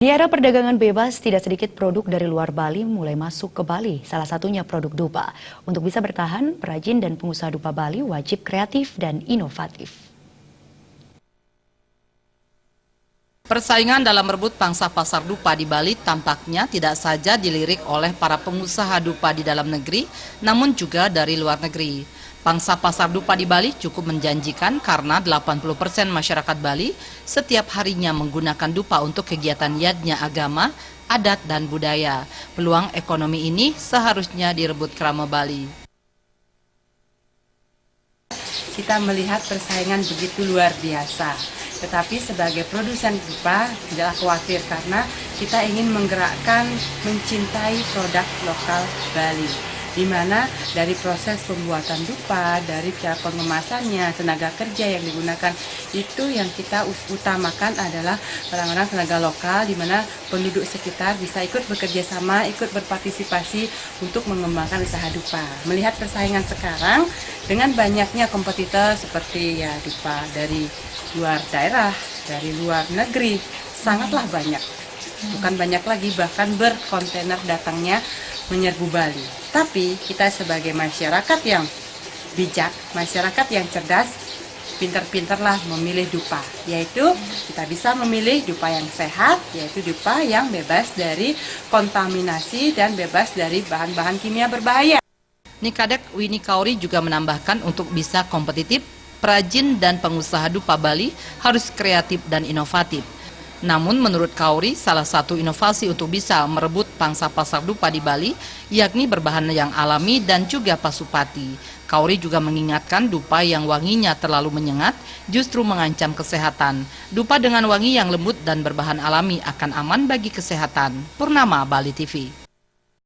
Di era perdagangan bebas, tidak sedikit produk dari luar Bali mulai masuk ke Bali, salah satunya produk dupa. Untuk bisa bertahan, perajin dan pengusaha dupa Bali wajib kreatif dan inovatif. Persaingan dalam merebut pangsa pasar dupa di Bali tampaknya tidak saja dilirik oleh para pengusaha dupa di dalam negeri, namun juga dari luar negeri. Pangsa pasar dupa di Bali cukup menjanjikan karena 80% masyarakat Bali setiap harinya menggunakan dupa untuk kegiatan yadnya agama, adat, dan budaya. Peluang ekonomi ini seharusnya direbut Krama Bali. Kita melihat persaingan begitu luar biasa. Tetapi sebagai produsen dupa tidak khawatir karena kita ingin menggerakkan mencintai produk lokal Bali. Di mana dari proses pembuatan dupa, dari cara pengemasannya, tenaga kerja yang digunakan, itu yang kita utamakan adalah orang-orang tenaga lokal, di mana penduduk sekitar bisa ikut bekerja sama, ikut berpartisipasi untuk mengembangkan usaha dupa. Melihat persaingan sekarang dengan banyaknya kompetitor seperti ya dupa dari luar daerah, dari luar negeri, sangatlah banyak. Bukan banyak lagi, bahkan berkontainer datangnya menyerbu Bali. Tapi kita sebagai masyarakat yang bijak, masyarakat yang cerdas, pintar-pintarlah memilih dupa. Yaitu kita bisa memilih dupa yang sehat, yaitu dupa yang bebas dari kontaminasi dan bebas dari bahan-bahan kimia berbahaya. Nikadek Winnie Kauri juga menambahkan untuk bisa kompetitif, perajin dan pengusaha dupa Bali harus kreatif dan inovatif. Namun menurut Kauri, salah satu inovasi untuk bisa merebut pangsa pasar dupa di Bali, yakni berbahan yang alami dan juga pasupati. Kauri juga mengingatkan dupa yang wanginya terlalu menyengat justru mengancam kesehatan. Dupa dengan wangi yang lembut dan berbahan alami akan aman bagi kesehatan. Purnama, Bali TV.